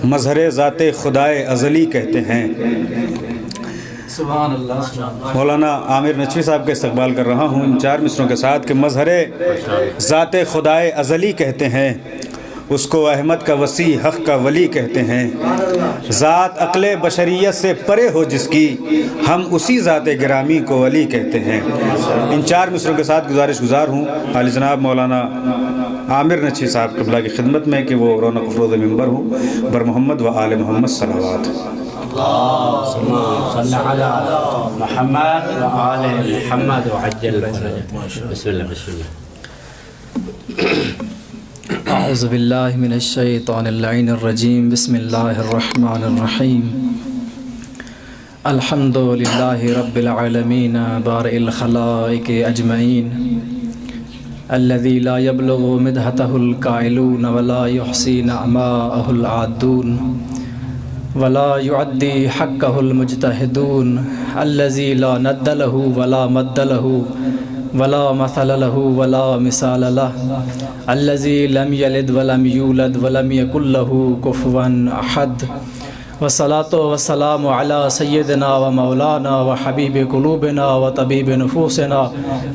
مظہر ذات خدائے ازلی کہتے ہیں۔ سبحان اللہ۔ مولانا عامر نچوی صاحب کا استقبال کر رہا ہوں ان 4 مصروں کے ساتھ کہ مظہر ذات خدائے ازلی کہتے ہیں، اس کو احمد کا وسیع حق کا ولی کہتے ہیں، ذات عقل بشریت سے پرے ہو جس کی، ہم اسی ذات گرامی کو ولی کہتے ہیں۔ ان 4 مصروں کے ساتھ گزارش گزار ہوں عالی جناب مولانا عامر نچوی صاحب قبلہ کی خدمت میں کہ وہ رونق افروز ممبر ہوں۔ بر محمد و آل محمد صلوات۔ اللهم صل على محمد وآل محمد وعجل فرجه۔ بسم الله بسم الله۔ اعوذ باللہ من الشیطان اللعین الرجیم، بسم اللہ الرحمن الرحیم۔ الحمد للہ رب العالمین بارئ الخلائق اجمعین، الذی لا یبلغ مدحتہ القائلون ولا یحصی نعماءہ العادون ولا يعدي حقه المجتهدون، الذي لا ند له ولا مد له ولا مثل له ولا مثال له، الذي لم يلد ولم يولد ولم يكن له كفوا أحد، والصلاة والسلام على سيدنا ومولانا وحبيب قلوبنا وطبيب نفوسنا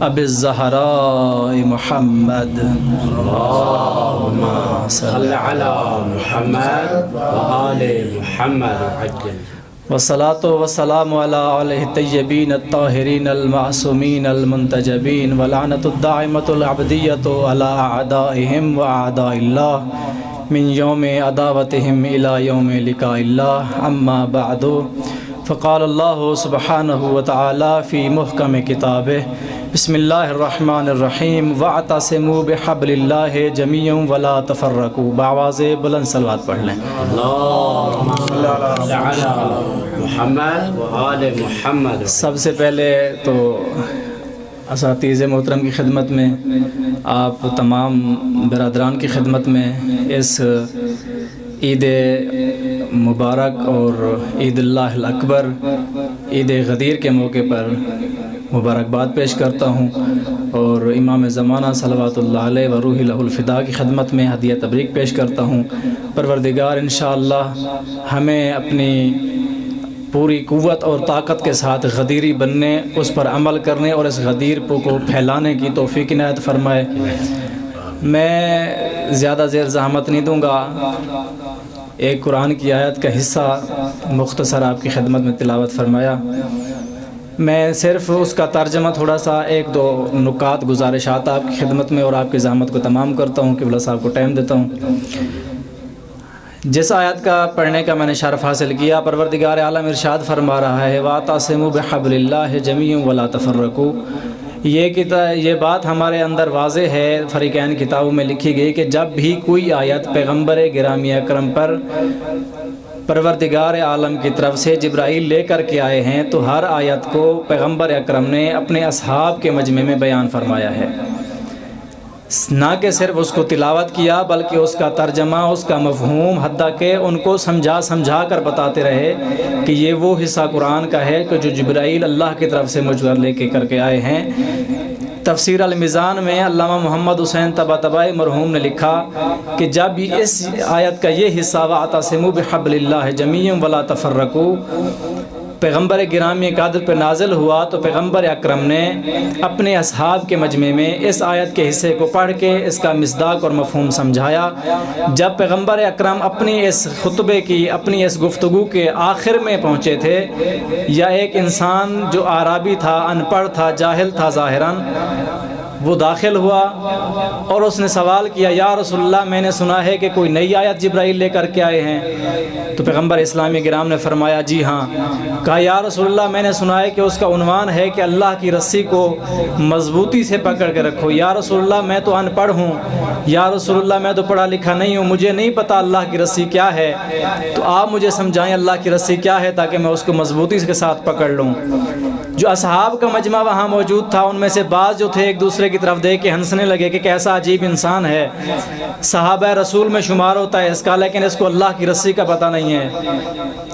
أبي الزهراء محمد، اللهم صل على محمد وآل محمد وعجل، والصلاة والسلام على آلہ الطیبین الطاہرین المعصومین المنتجبین، ولعنۃ الدائمۃ العبدیۃ علی اعدائہم واعداء اللہ من یوم عداوتہم الی یوم لقاء اللہ، اما بعد فقال اللہ سبحانہ وتعالی فی محکم کتابہ، بسم اللہ الرحمن الرحیم، واعتصموا بحبل اللہ جمیعا ولا تفرقوا۔ بآواز بلند صلوات پڑھ لیں۔ اللهم صل على محمد وآل محمد۔ سب سے پہلے تو اساتذہ محترم کی خدمت میں، آپ تمام برادران کی خدمت میں اس عید مبارک اور عید اللہ الاکبر، عید غدیر کے موقع پر مبارکباد پیش کرتا ہوں، اور امام زمانہ صلوات اللہ علیہ و روح لہ الفدا کی خدمت میں ہدیہ تبریک پیش کرتا ہوں۔ پروردگار انشاءاللہ ہمیں اپنی پوری قوت اور طاقت کے ساتھ غدیری بننے، اس پر عمل کرنے اور اس غدیر کو پھیلانے کی توفیق عنایت فرمائے۔ میں زیادہ زیر زحمت نہیں دوں گا، ایک قرآن کی آیت کا حصہ مختصر آپ کی خدمت میں تلاوت فرمایا، میں صرف اس کا ترجمہ تھوڑا سا 1-2 نکات گزارشات آپ کی خدمت میں اور آپ کی زحمت کو تمام کرتا ہوں، قبلہ صاحب کو ٹائم دیتا ہوں۔ جس آیت کا پڑھنے کا میں نے شرف حاصل کیا، پروردگار عالم ارشاد فرما رہا ہے وَاعْتَصِمُوا بِحَبْلِ اللَّهِ جَمِيعًا وَلَا تَفَرَّقُوا۔ یہ بات ہمارے اندر واضح ہے، فریقین کتابوں میں لکھی گئی کہ جب بھی کوئی آیت پیغمبر گرامی اکرم پر پروردگار عالم کی طرف سے جبرائیل لے کر کے آئے ہیں تو ہر آیت کو پیغمبر اکرم نے اپنے اصحاب کے مجمع میں بیان فرمایا ہے، نہ کہ صرف اس کو تلاوت کیا بلکہ اس کا ترجمہ، اس کا مفہوم، حتیٰ کہ ان کو سمجھا کر بتاتے رہے کہ یہ وہ حصہ قرآن کا ہے کہ جو جبرائیل اللہ کی طرف سے مجھ پر لے کر کے آئے ہیں۔ تفسیر المیزان میں علامہ محمد حسین طباطبائی مرحوم نے لکھا کہ جب اس آیت کا یہ حصہ وَاعْتَصِمُوا بِحَبْلِ اللَّهِ جَمِيعًا وَلَا تَفَرَّقُوا پیغمبر گرامی قدر پہ نازل ہوا تو پیغمبر اکرم نے اپنے اصحاب کے مجمع میں اس آیت کے حصے کو پڑھ کے اس کا مصداق اور مفہوم سمجھایا۔ جب پیغمبر اکرم اپنی اس خطبے کی، اپنی اس گفتگو کے آخر میں پہنچے تھے، یا ایک انسان جو اعرابی تھا، ان پڑھ تھا، جاہل تھا ظاہراً، وہ داخل ہوا اور اس نے سوال کیا یا رسول اللہ میں نے سنا ہے کہ کوئی نئی آیت جبرائیل لے کر کے آئے ہیں، تو پیغمبر اسلامی کرام نے فرمایا جی ہاں۔ کہا یا رسول اللہ میں نے سنا ہے کہ اس کا عنوان ہے کہ اللہ کی رسی کو مضبوطی سے پکڑ کے رکھو۔ یا رسول اللہ میں تو ان پڑھ ہوں، یا رسول اللہ میں تو پڑھا لکھا نہیں ہوں، مجھے نہیں پتا اللہ کی رسی کیا ہے، تو آپ مجھے سمجھائیں اللہ کی رسی کیا ہے تاکہ میں اس کو مضبوطی کے ساتھ پکڑ لوں۔ جو اصحاب کا مجمع وہاں موجود تھا ان میں سے بعض جو تھے ایک دوسرے کی طرف دیکھ کے ہنسنے لگے کہ کیسا عجیب انسان ہے، صحابہ رسول میں شمار ہوتا ہے اس کا، لیکن اس کو اللہ کی رسی کا پتہ نہیں ہے۔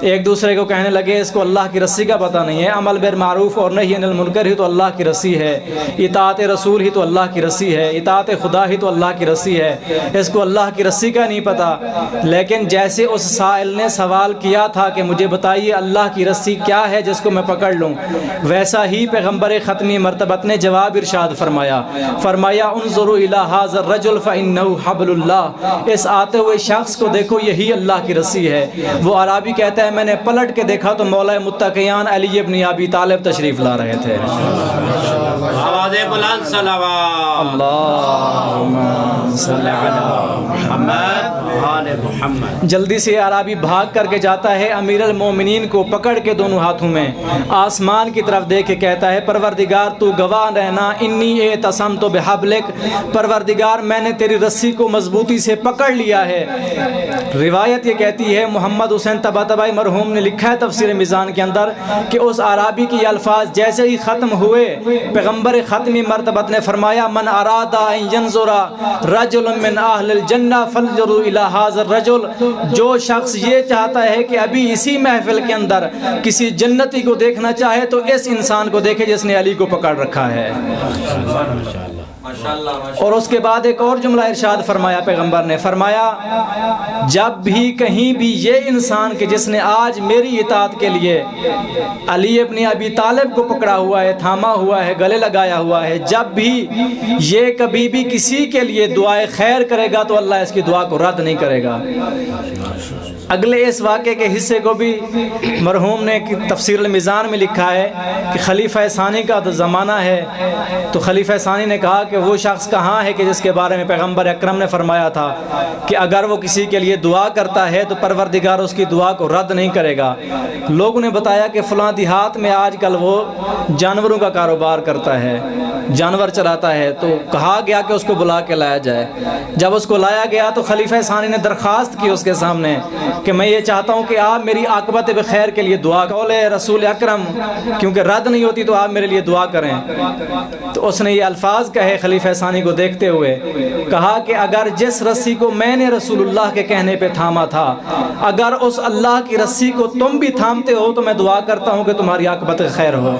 ایک دوسرے کو کہنے لگے اس کو اللہ کی رسی کا پتہ نہیں ہے، عمل بالمعروف اور نہی عن المنکر ہی تو اللہ کی رسی ہے، اطاعت رسول ہی تو اللہ کی رسی ہے، اطاعت خدا ہی تو اللہ کی رسی ہے، اس کو اللہ کی رسی کا نہیں پتہ۔ لیکن جیسے اس سائل نے سوال کیا تھا کہ مجھے بتائیے اللہ کی رسی کیا ہے جس کو میں پکڑ لوں، ویسا ہی پیغمبر ختمی مرتبت نے جواب ارشاد فرمایا انظروا الی ھذا الرجل فانه حبل اللہ، اس آتے ہوئے شخص کو دیکھو یہی اللہ کی رسی ہے۔ وہ عربی کہتا ہے میں نے پلٹ کے دیکھا تو مولا متقیان علی ابن ابی طالب تشریف لا رہے تھے۔ آواز بلند صلوات اللہم صلی علی محمد آل محمد۔ جلدی سے عربی بھاگ کر کے جاتا ہے، امیر المومنین کو پکڑ کے دونوں ہاتھوں میں آسمان کی طرف دیکھ کے کہتا ہے پروردگار تو گواہ رہنا، انی اعتصمت بحبلک، پروردگار میں نے تیری رسی کو مضبوطی سے پکڑ لیا ہے۔ روایت یہ کہتی ہے، محمد حسین طباطبائی مرحوم نے لکھا ہے تفسیر میزان کے اندر کہ اس عربی کی الفاظ جیسے ہی ختم ہوئے پیغمبر ختمی مرتبت نے فرمایا من اراد ان ینظر رجل من اہل الجنہ فلینظر الی ھذا الرجل، جو شخص یہ چاہتا ہے کہ ابھی اسی محفل کے اندر کسی جنتی کو دیکھنا چاہے تو اس انسان کو دیکھے جس نے علی کو پکڑ رکھا ہے۔ اور اس کے بعد ایک اور جملہ ارشاد فرمایا پیغمبر نے، فرمایا جب بھی کہیں بھی یہ انسان کہ جس نے آج میری اطاعت کے لیے علی ابن ابی طالب کو پکڑا ہوا ہے، تھاما ہوا ہے، گلے لگایا ہوا ہے، جب بھی یہ کبھی بھی کسی کے لیے دعائے خیر کرے گا تو اللہ اس کی دعا کو رد نہیں کرے گا۔ اگلے اس واقعے کے حصے کو بھی مرحوم نے تفسیر المیزان میں لکھا ہے کہ خلیفہ ثانی کا زمانہ ہے، تو خلیفہ ثانی نے کہا کہ وہ شخص کہاں ہے کہ جس کے بارے میں پیغمبر اکرم نے فرمایا تھا کہ اگر وہ کسی کے لیے دعا کرتا ہے تو پروردگار اس کی دعا کو رد نہیں کرے گا۔ لوگوں نے بتایا کہ فلاں دیہات میں آج کل وہ جانوروں کا کاروبار کرتا ہے، جانور چلاتا ہے، تو کہا گیا کہ اس کو بلا کے لایا جائے۔ جب اس کو لایا گیا تو خلیفہ ثانی نے درخواست کی اس کے سامنے کہ میں یہ چاہتا ہوں کہ آپ میری عاقبت بخیر کے لیے دعا قول رسول اکرم کیونکہ رد نہیں ہوتی تو آپ میرے لیے دعا کریں۔ تو اس نے یہ الفاظ کہے خلیفہ ثانی کو دیکھتے ہوئے، کہا کہ اگر جس رسی کو میں نے رسول اللہ کے کہنے پہ تھاما تھا، اگر اس اللہ کی رسی کو تم بھی تھامتے ہو تو میں دعا کرتا ہوں کہ تمہاری عاقبت خیر ہو،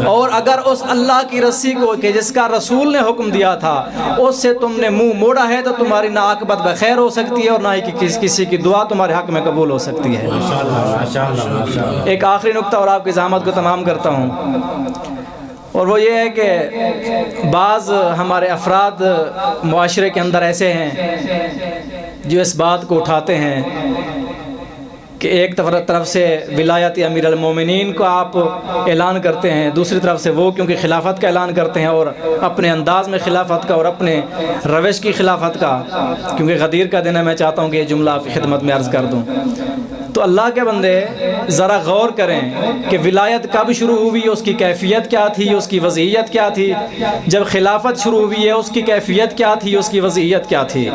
اور اگر اس اللہ کی رسی کو کہ جس کا رسول نے حکم دیا تھا اس سے تم نے منہ موڑا ہے تو تمہاری نہ عاقبت بخیر ہو سکتی ہے اور نہ ہی کسی کی دعا تمہارے حق میں قبول ہو سکتی ہے۔ ایک آخری نقطہ اور آپ کی زحمت کو تمام کرتا ہوں، اور وہ یہ ہے کہ بعض ہمارے افراد معاشرے کے اندر ایسے ہیں جو اس بات کو اٹھاتے ہیں کہ ایک طرف سے ولایت امیر المومنین کو آپ اعلان کرتے ہیں، دوسری طرف سے وہ کیونکہ خلافت کا اعلان کرتے ہیں اور اپنے انداز میں خلافت کا اور اپنے روش کی خلافت کا، کیونکہ غدیر کا دن ہے میں چاہتا ہوں کہ یہ جملہ آپ کی خدمت میں عرض کر دوں۔ تو اللہ کے بندے ذرا غور کریں کہ ولایت کب شروع ہوئی، اس کی کیفیت کیا تھی، اس کی وضعیت کیا تھی، جب خلافت شروع ہوئی ہے اس کی کیفیت کیا تھی، اس کی وضعیت کیا تھی،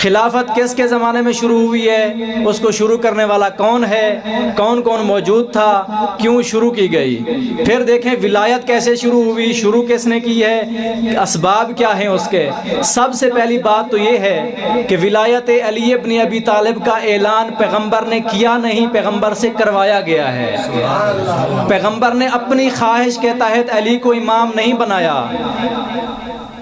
خلافت کس کے زمانے میں شروع ہوئی ہے، اس کو شروع کرنے والا کون ہے، کون کون موجود تھا، کیوں شروع کی گئی، پھر دیکھیں ولایت کیسے شروع ہوئی، شروع کس نے کی ہے، اسباب کیا ہیں اس کے۔ سب سے پہلی بات تو یہ ہے کہ ولایت علی ابن ابی طالب کا اعلان پیغمبر نے کیا نہیں، پیغمبر سے کروایا گیا ہے۔ پیغمبر نے اپنی خواہش کے تحت علی کو امام نہیں بنایا،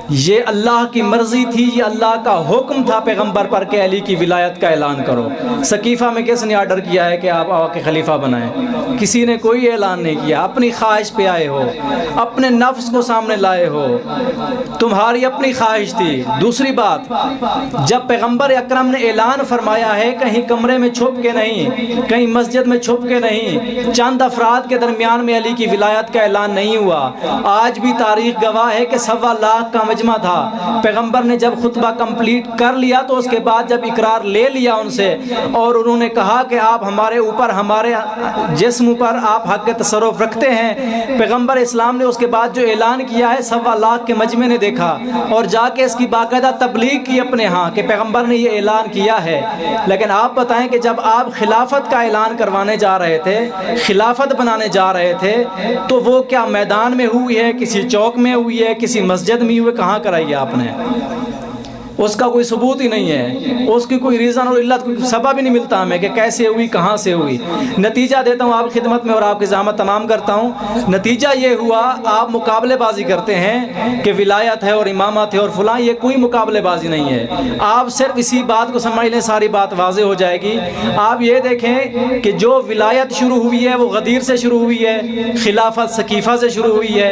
یہ اللہ کی مرضی تھی، یہ اللہ کا حکم تھا پیغمبر پر کہ علی کی ولایت کا اعلان کرو۔ سقیفہ میں کس نے آرڈر کیا ہے کہ آپ آ کے خلیفہ بنائیں؟ کسی نے کوئی اعلان نہیں کیا، اپنی خواہش پہ آئے ہو، اپنے نفس کو سامنے لائے ہو، تمہاری اپنی خواہش تھی۔ دوسری بات، جب پیغمبر اکرم نے اعلان فرمایا ہے کہیں کمرے میں چھپ کے نہیں، کہیں مسجد میں چھپ کے نہیں، چند افراد کے درمیان میں علی کی ولایت کا اعلان نہیں ہوا۔ آج بھی تاریخ گواہ ہے کہ 1.25 لاکھ کا مجمع تھا. پیغمبر نے جب خطبہ کمپلیٹ کر لیا تو اس کے بعد جب اقرار لے لیا ان سے اور انہوں نے کہا کہ آپ ہمارے اوپر, ہمارے جسم پر آپ حق تصرف رکھتے ہیں, پیغمبر اسلام نے اس کے بعد جو اعلان کیا ہے 1.25 لاکھ کے مجمع نے دیکھا اور جا کے اس کی باقاعدہ تبلیغ کی اپنے ہاں کہ پیغمبر نے یہ اعلان کیا ہے. لیکن آپ بتائیں کہ جب آپ خلافت کا اعلان کروانے جا رہے تھے, خلافت بنانے جا رہے تھے, تو وہ کیا میدان میں ہوئی ہے, کسی چوک میں ہوئی ہے, کسی مسجد میں ہوئی, کہاں کرائی آپ نے؟ اس کا کوئی ثبوت ہی نہیں ہے, اس کی کوئی ریزن اور علت, کوئی سبب ہی نہیں ملتا ہمیں کہ کیسے ہوئی, کہاں سے ہوئی. نتیجہ دیتا ہوں آپ خدمت میں اور آپ کی زحمت تمام کرتا ہوں. نتیجہ یہ ہوا, آپ مقابلے بازی کرتے ہیں کہ ولایت ہے اور امامت ہے اور فلاں, یہ کوئی مقابلے بازی نہیں ہے. آپ صرف اسی بات کو سمجھ لیں, ساری بات واضح ہو جائے گی. آپ یہ دیکھیں کہ جو ولایت شروع ہوئی ہے وہ غدیر سے شروع ہوئی ہے, خلافت ثقیفہ سے شروع ہوئی ہے.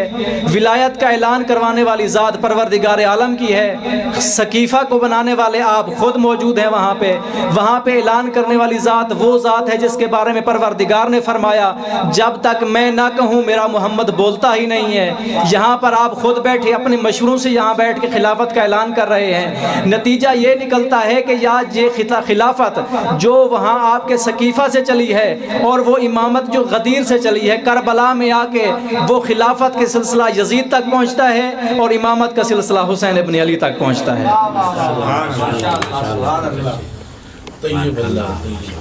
ولایت کا اعلان کروانے والی ذات پروردگار عالم کی ہے, ثقیفہ کو بنانے والے آپ خود موجود ہیں وہاں پہ اعلان کرنے والی ذات وہ ذات ہے جس کے بارے میں پروردگار نے فرمایا جب تک میں نہ کہوں میرا محمد بولتا ہی نہیں ہے. یہاں پر آپ خود بیٹھے اپنے مشوروں سے یہاں بیٹھ کے خلافت کا اعلان کر رہے ہیں. نتیجہ یہ نکلتا ہے کہ یہ خلافت جو وہاں آپ کے ثقیفہ سے چلی ہے اور وہ امامت جو غدیر سے چلی ہے, کربلا میں آ کے وہ خلافت کے سلسلہ یزید تک پہنچتا ہے اور امامت کا سلسلہ حسین ابن علی تک پہنچتا ہے. سبحان اللہ. طیب اللہ.